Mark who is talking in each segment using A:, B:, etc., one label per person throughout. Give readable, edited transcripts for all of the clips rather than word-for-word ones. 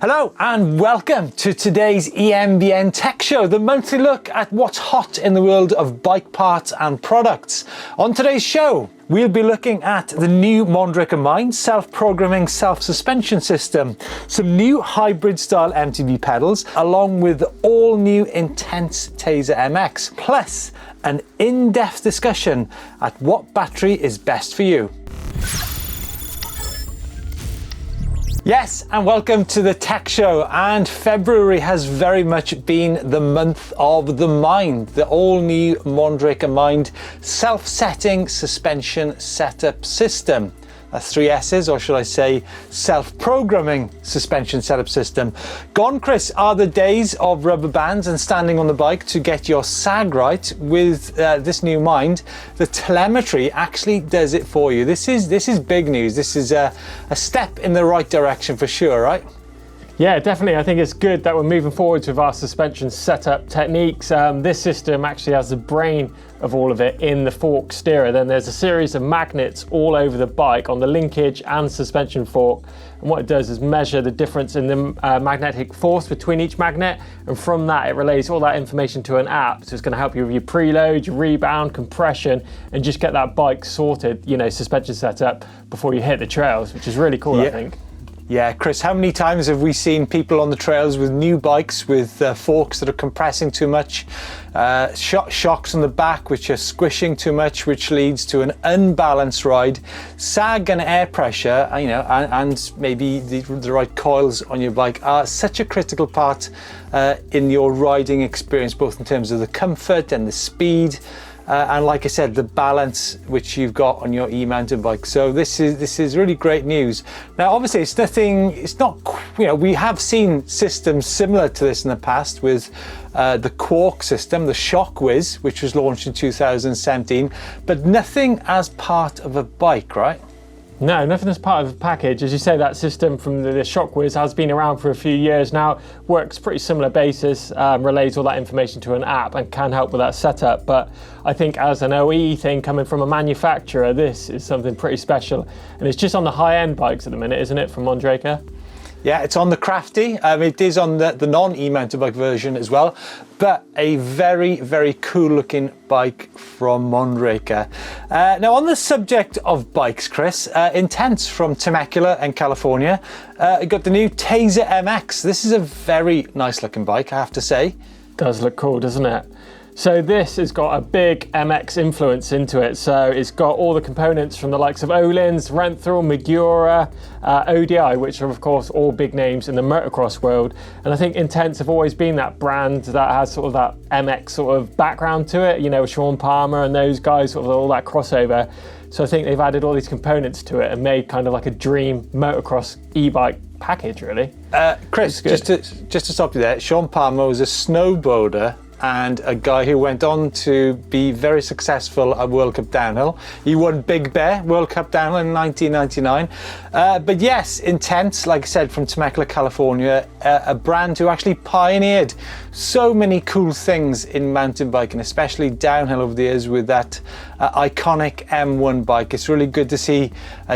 A: Hello and welcome to today's EMBN Tech Show, the monthly look at what's hot in the world of bike parts and products. On today's show, we'll be looking at the new Mondraker Mind self-programming self-suspension system, some new hybrid style eMTB pedals, along with the all-new Intense Tazer MX, plus an in-depth discussion at what battery is best for you. Yes, and welcome to the Tech Show. And February has very much been the month of the Mind, the all-new Mondraker Mind self-setting suspension setup system. That's 3 S's, or should I say self-programming suspension setup system. Gone, Chris, are the days of rubber bands and standing on the bike to get your sag right. With this new Mind, the telemetry actually does it for you. This is big news. This is a step in the right direction for sure, right?
B: Yeah, definitely. I think it's good that we're moving forwards with our suspension setup techniques. This system actually has the brain of all of it in the fork steerer. Then there's a series of magnets all over the bike on the linkage and suspension fork. And what it does is measure the difference in the magnetic force between each magnet. And from that, it relays all that information to an app. So it's going to help you with your preload, your rebound, compression, and just get that bike sorted, suspension setup before you hit the trails, which is really cool, yeah. I think.
A: Yeah, Chris, how many times have we seen people on the trails with new bikes with forks that are compressing too much, shocks on the back which are squishing too much, which leads to an unbalanced ride, sag and air pressure, and maybe the right coils on your bike are such a critical part in your riding experience, both in terms of the comfort and the speed. And like I said, the balance which you've got on your e-mountain bike. So this is really great news. Now, obviously, we have seen systems similar to this in the past with the Quark system, the Shockwiz, which was launched in 2017, but nothing as part of a bike, right?
B: No, nothing as part of a package. As you say, that system from the Shockwiz has been around for a few years now, works pretty similar basis, relays all that information to an app and can help with that setup. But I think as an OE thing coming from a manufacturer, this is something pretty special. And it's just on the high-end bikes at the minute, isn't it, from Mondraker?
A: Yeah, it's on the Crafty. It is on the non-e-mountain bike version as well, but a very, very cool looking bike from Mondraker. Now, on the subject of bikes, Chris, Intense from Temecula in California, got the new Tazer MX. This is a very nice looking bike, I have to say.
B: Does look cool, doesn't it? So this has got a big MX influence into it. So it's got all the components from the likes of Öhlins, Renthal, Magura, ODI, which are of course all big names in the motocross world. And I think Intense have always been that brand that has sort of that MX sort of background to it, Sean Palmer and those guys, sort of all that crossover. So I think they've added all these components to it and made kind of like a dream motocross e-bike package, really.
A: Chris, just to stop you there, Sean Palmer was a snowboarder and a guy who went on to be very successful at World Cup Downhill. He won Big Bear World Cup Downhill in 1999. But yes, Intense, like I said, from Temecula, California, a brand who actually pioneered so many cool things in mountain biking, especially downhill over the years with that iconic M1 bike. It's really good to see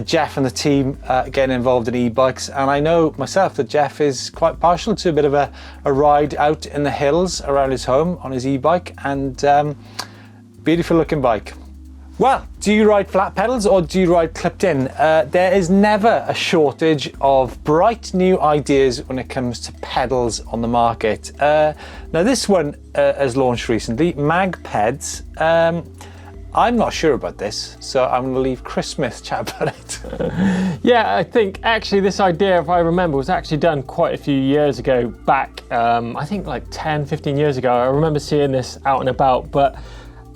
A: Jeff and the team getting involved in e-bikes. And I know myself that Jeff is quite partial to a bit of a ride out in the hills around his home on his e-bike, and beautiful looking bike. Well, do you ride flat pedals or do you ride clipped in? There is never a shortage of bright new ideas when it comes to pedals on the market. Now this one has launched recently, Magpeds. I'm not sure about this, so I'm going to leave Chris Smith chat about it.
B: Yeah, I think actually this idea, if I remember, was actually done quite a few years ago back, I think like 10, 15 years ago. I remember seeing this out and about, but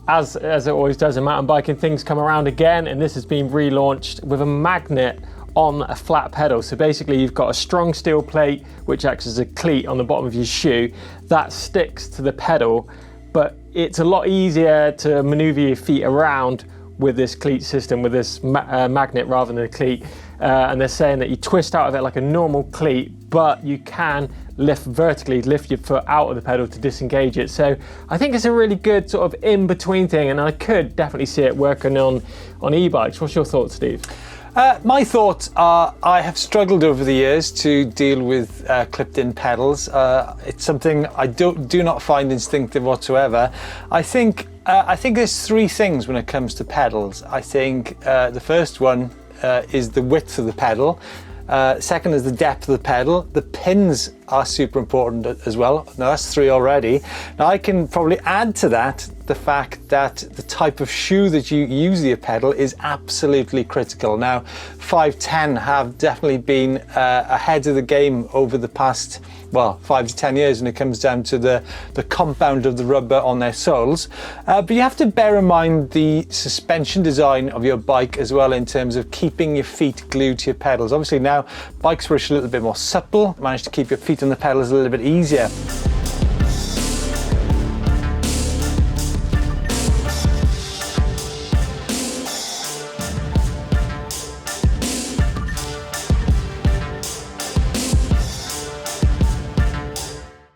B: as it always does in mountain biking, things come around again, and this has been relaunched with a magnet on a flat pedal. So basically you've got a strong steel plate which acts as a cleat on the bottom of your shoe that sticks to the pedal, but it's a lot easier to maneuver your feet around with this cleat system, with this magnet rather than a cleat. And they're saying that you twist out of it like a normal cleat, but you can lift your foot out of the pedal to disengage it. So I think it's a really good sort of in-between thing, and I could definitely see it working on e-bikes. What's your thoughts, Steve?
A: My thoughts are, I have struggled over the years to deal with clipped-in pedals. It's something I do not find instinctive whatsoever. I think there's three things when it comes to pedals. I think the first one is the width of the pedal. Second is the depth of the pedal. The pins are super important as well. Now that's three already. Now I can probably add to that the fact that the type of shoe that you use your pedal is absolutely critical. Now 510 have definitely been ahead of the game over the past, well, 5 to 10 years when it comes down to the compound of the rubber on their soles. But you have to bear in mind the suspension design of your bike as well, in terms of keeping your feet glued to your pedals. Obviously now bikes were a little bit more supple, managed to keep your feet on the pedals a little bit easier.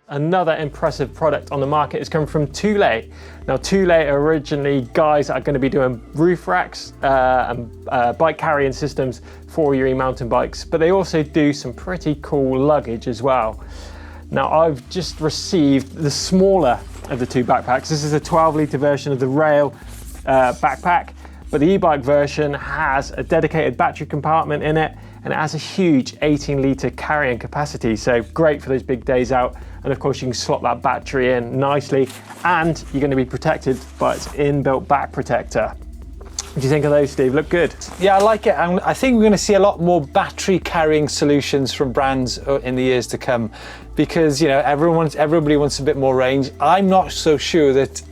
B: Another impressive product on the market is coming from Thule. Now Thule are originally guys that are going to be doing roof racks and bike carrying systems for your e-mountain bikes, but they also do some pretty cool luggage as well. Now I've just received the smaller of the two backpacks. This is a 12-litre version of the rail backpack, but the e-bike version has a dedicated battery compartment in it, and it has a huge 18-litre carrying capacity, so great for those big days out. And of course you can slot that battery in nicely, and you're going to be protected by its inbuilt back protector. What do you think of those, Steve? Look good.
A: Yeah, I like it. I think we're going to see a lot more battery carrying solutions from brands in the years to come, because you know everybody wants a bit more range. I'm not so sure that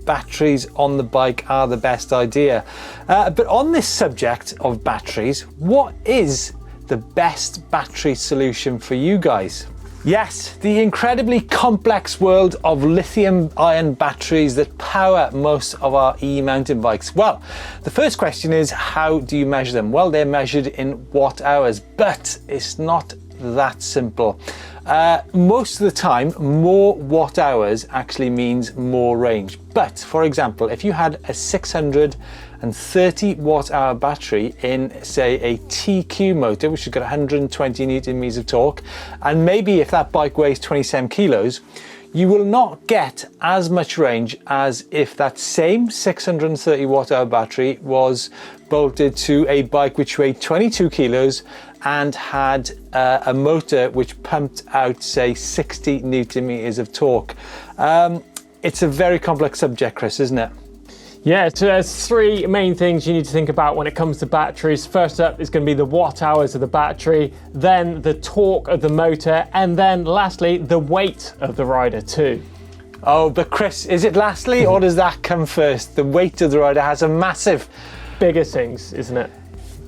A: batteries on the bike are the best idea. But on this subject of batteries, what is the best battery solution for you guys? Yes, the incredibly complex world of lithium-ion batteries that power most of our e-mountain bikes. Well, the first question is, how do you measure them? Well, they're measured in watt hours, but it's not that simple. Most of the time, more watt hours actually means more range. But for example, if you had a 630 watt hour battery in, say, a TQ motor, which has got 120 Newton meters of torque, and maybe if that bike weighs 27 kilos, you will not get as much range as if that same 630 watt hour battery was bolted to a bike which weighed 22 kilos and had a motor which pumped out, say, 60 Newton meters of torque. It's a very complex subject, Chris, isn't it?
B: Yeah, so there's three main things you need to think about when it comes to batteries. First up is going to be the watt hours of the battery, then the torque of the motor, and then lastly, the weight of the rider too.
A: Oh, but Chris, is it lastly or does that come first? The weight of the rider has a massive...
B: Bigger things, isn't it?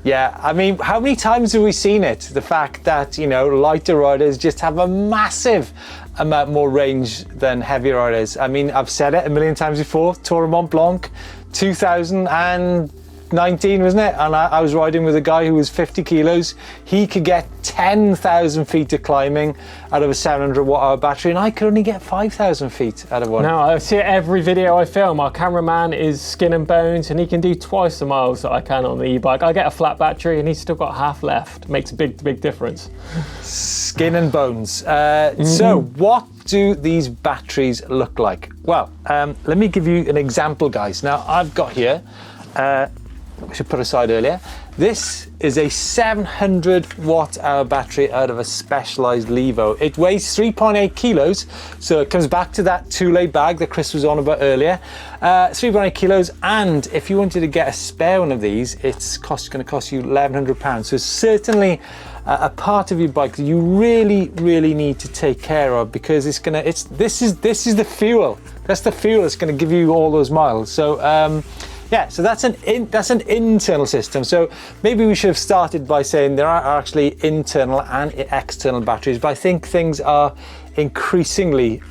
A: Yeah, I mean, how many times have we seen it? The fact that, you know, lighter riders just have a massive amount more range than heavier riders. I mean, I've said it a million times before, Tour of Mont Blanc, 2019, wasn't it? And I was riding with a guy who was 50 kilos. He could get 10,000 feet of climbing out of a 700 watt hour battery, and I could only get 5,000 feet out of one.
B: No, I see it every video I film. Our cameraman is skin and bones, and he can do twice the miles that I can on the e-bike. I get a flat battery, and he's still got half left. Makes a big difference.
A: Skin and bones. So what do these batteries look like? Well, let me give you an example, guys. Now I've got here, I should put aside earlier, this is a 700 watt hour battery out of a Specialized Levo. It weighs 3.8 kilos, so it comes back to that Thule bag that Chris was on about earlier. 3.8 kilos, and if you wanted to get a spare one of these, it's going to cost you £1,100. So it's certainly a part of your bike that you really need to take care of, because this is the fuel. That's the fuel that's going to give you all those miles. So yeah, so that's an internal system. So maybe we should have started by saying there are actually internal and external batteries, but I think things are increasingly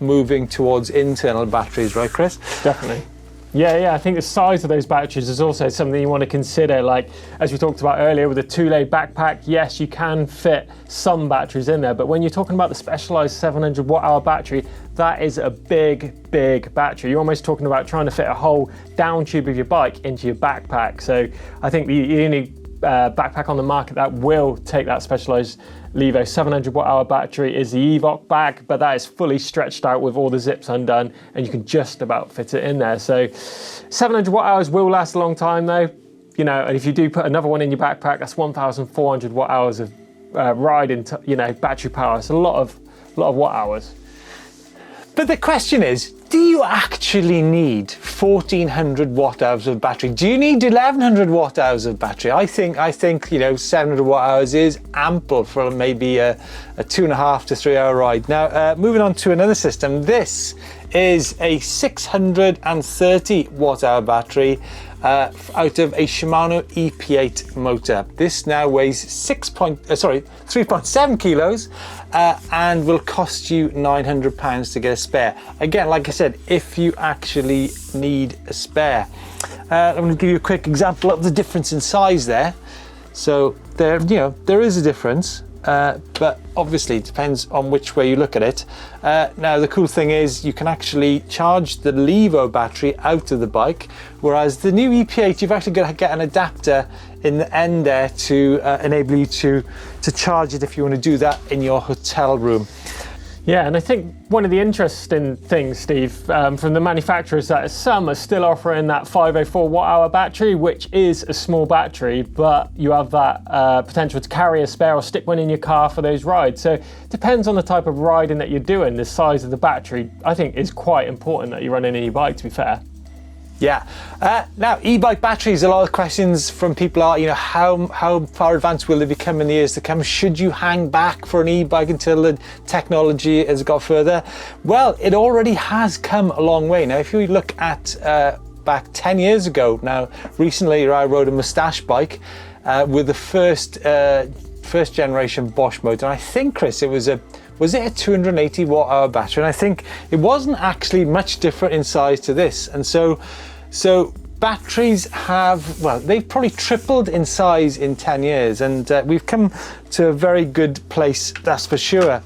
A: moving towards internal batteries, right, Chris?
B: Definitely. Yeah, I think the size of those batteries is also something you want to consider. Like, as we talked about earlier with the Thule backpack, yes, you can fit some batteries in there, but when you're talking about the Specialized 700 watt hour battery, that is a big battery. You're almost talking about trying to fit a whole down tube of your bike into your backpack. So I think the only backpack on the market that will take that Specialized Levo 700 watt-hour battery is the Evoc bag, but that is fully stretched out with all the zips undone, and you can just about fit it in there. So 700 watt-hours will last a long time though. You know, and if you do put another one in your backpack, that's 1,400 watt-hours of ride into, you know, battery power. It's a lot of watt-hours.
A: But the question is, do you actually need 1,400 watt-hours of battery? Do you need 1,100 watt-hours of battery? I think 700 watt-hours is ample for maybe a 2.5 to 3 hour ride. Now, moving on to another system. This is a 630 watt-hour battery out of a Shimano EP8 motor. This now weighs 3.7 kilos and will cost you £900 to get a spare. Again, like I said, if you actually need a spare. I'm going to give you a quick example of the difference in size there. So there is a difference. But obviously it depends on which way you look at it. Now the cool thing is you can actually charge the Levo battery out of the bike, whereas the new EP8 you've actually got to get an adapter in the end there to enable you to charge it if you want to do that in your hotel room.
B: Yeah, and I think one of the interesting things, Steve, from the manufacturers, that some are still offering that 504 watt-hour battery, which is a small battery, but you have that potential to carry a spare or stick one in your car for those rides. So it depends on the type of riding that you're doing. The size of the battery, I think, is quite important that you're running an e-bike, to be fair.
A: Yeah. Now, e-bike batteries, a lot of questions from people are, how far advanced will they become in the years to come? Should you hang back for an e-bike until the technology has got further? Well, it already has come a long way. Now, if you look at back 10 years ago, now, recently I rode a Moustache bike with the first generation Bosch motor. And I think, Chris, was it a 280 watt-hour battery? And I think it wasn't actually much different in size to this. And so batteries they've probably tripled in size in 10 years. And we've come to a very good place, that's for sure.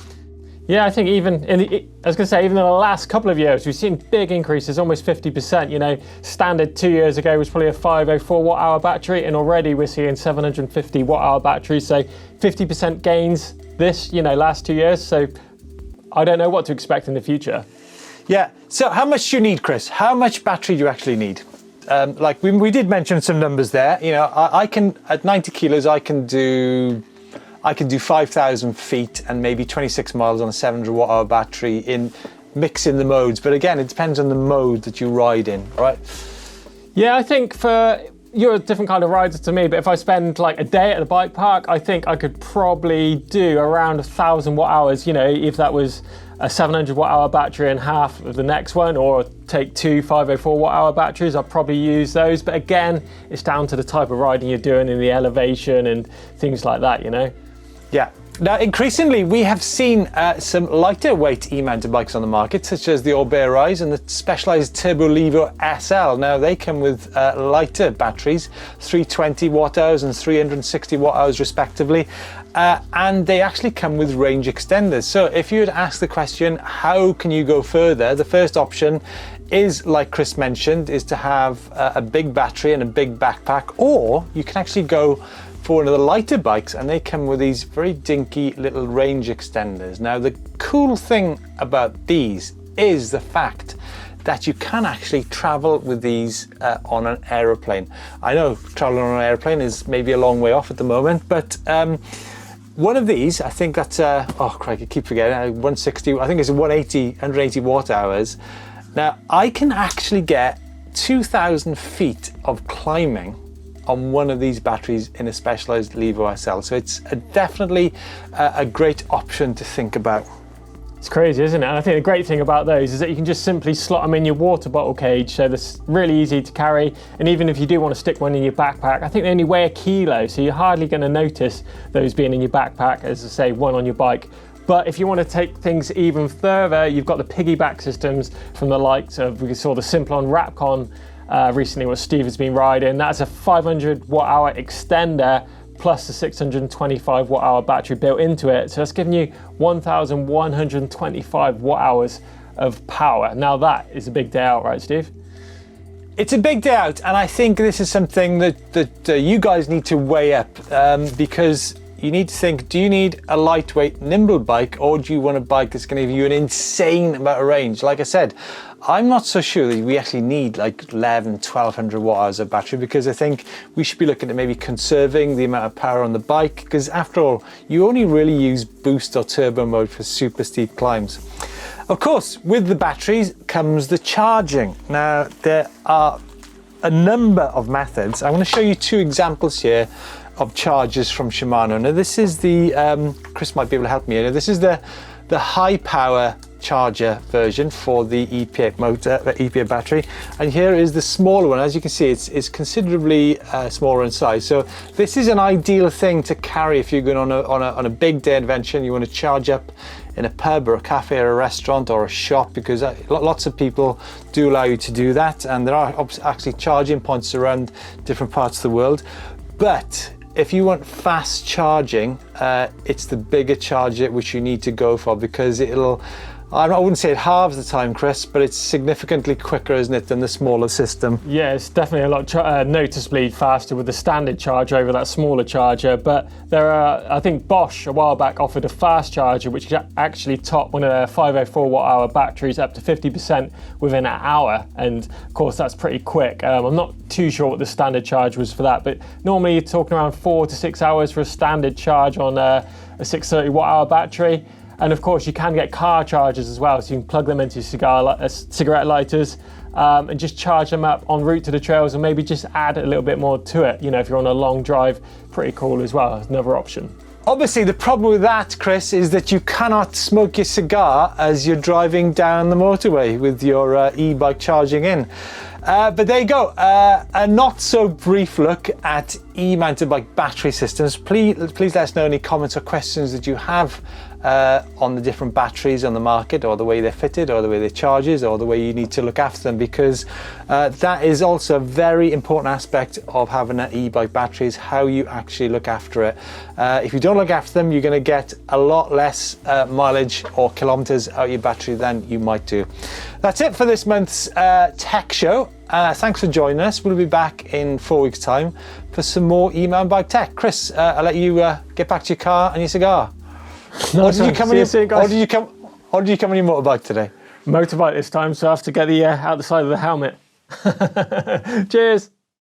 B: Yeah, I think even in the last couple of years, we've seen big increases, almost 50%. Standard 2 years ago was probably a 504 watt-hour battery, and already we're seeing 750 watt-hour batteries. So 50% gains this, last 2 years. So I don't know what to expect in the future.
A: Yeah. So how much do you need, Chris? How much battery do you actually need? Like we did mention some numbers there. I can, at 90 kilos, I can do 5,000 feet and maybe 26 miles on a 700 watt-hour battery in mixing the modes. But again, it depends on the mode that you ride in, right? Yeah,
B: I think you're a different kind of rider to me, but if I spend like a day at the bike park, I think I could probably do around 1,000 watt-hours, if that was a 700 watt-hour battery and half of the next one, or take two 504 watt-hour batteries, I'll probably use those. But again, it's down to the type of riding you're doing and the elevation and things like that,
A: Yeah. Now, increasingly, we have seen some lighter weight e-mountain bikes on the market, such as the Orbea Rise and the Specialized Turbo Levo SL. Now, they come with lighter batteries, 320 watt-hours and 360 watt-hours respectively, and they actually come with range extenders. So if you would ask the question, how can you go further? The first option is, like Chris mentioned, is to have a big battery and a big backpack, or you can actually go for one of the lighter bikes, and they come with these very dinky little range extenders. Now, the cool thing about these is the fact that you can actually travel with these on an aeroplane. I know traveling on an airplane is maybe a long way off at the moment, but one of these, I think that's, I keep forgetting, 160, I think it's 180 watt hours. Now, I can actually get 2,000 feet of climbing on one of these batteries in a Specialized Levo SL. So it's definitely a great option to think about.
B: It's crazy, isn't it? And I think the great thing about those is that you can just simply slot them in your water bottle cage, so that's really easy to carry. And even if you do want to stick one in your backpack, I think they only weigh 1 kilo, so you're hardly going to notice those being in your backpack, as I say, one on your bike. But if you want to take things even further, you've got the piggyback systems from the likes of, we saw the Simplon Rapcon recently, what Steve has been riding. That's a 500 watt-hour extender plus the 625 watt-hour battery built into it. So that's giving you 1,125 watt-hours of power. Now that is a big day out, right, Steve?
A: It's a big day out, and I think this is something that you guys need to weigh up because you need to think, do you need a lightweight, nimble bike, or do you want a bike that's going to give you an insane amount of range? Like I said, I'm not so sure that we actually need like 1200 watt hours of battery, because I think we should be looking at maybe conserving the amount of power on the bike, because after all, you only really use boost or turbo mode for super steep climbs. Of course, with the batteries comes the charging. Now, there are a number of methods. I want to show you two examples here of chargers from Shimano. Now, this is the, Chris might be able to help me here. This is the high power charger version for the EPA motor, EPA battery. And here is the smaller one. As you can see, it's considerably smaller in size. So this is an ideal thing to carry if you're going on a big day adventure and you want to charge up in a pub or a cafe or a restaurant or a shop, because lots of people do allow you to do that, and there are actually charging points around different parts of the world. But if you want fast charging, it's the bigger charger which you need to go for, because it'll, I wouldn't say it halves the time, Chris, but it's significantly quicker, isn't it, than the smaller system?
B: Yeah, it's definitely a lot noticeably faster with the standard charger over that smaller charger. But there are, I think Bosch a while back offered a fast charger which could actually top one of their 504 watt hour batteries up to 50% within an hour. And of course, that's pretty quick. I'm not too sure what the standard charge was for that, but normally you're talking around 4 to 6 hours for a standard charge on a 630 watt hour battery. And of course, you can get car chargers as well, so you can plug them into cigarette lighters and just charge them up en route to the trails, and maybe just add a little bit more to it. You know, if you're on a long drive, pretty cool as well. Another option.
A: Obviously, the problem with that, Chris, is that you cannot smoke your cigar as you're driving down the motorway with your e-bike charging in. But there you go, a not so brief look at e-mounted bike battery systems. Please let us know any comments or questions that you have on the different batteries on the market, or the way they're fitted, or the way they're charged, or the way you need to look after them, because that is also a very important aspect of having an e-bike battery, is how you actually look after it. If you don't look after them, you're going to get a lot less mileage or kilometers out of your battery than you might do. That's it for this month's tech show. Thanks for joining us. We'll be back in 4 weeks' time for some more e-mounted bike tech. Chris, I'll let you get back to your car and your cigar. Or did you come on your motorbike today?
B: Motorbike this time, so I have to get the out the side of the helmet. Cheers.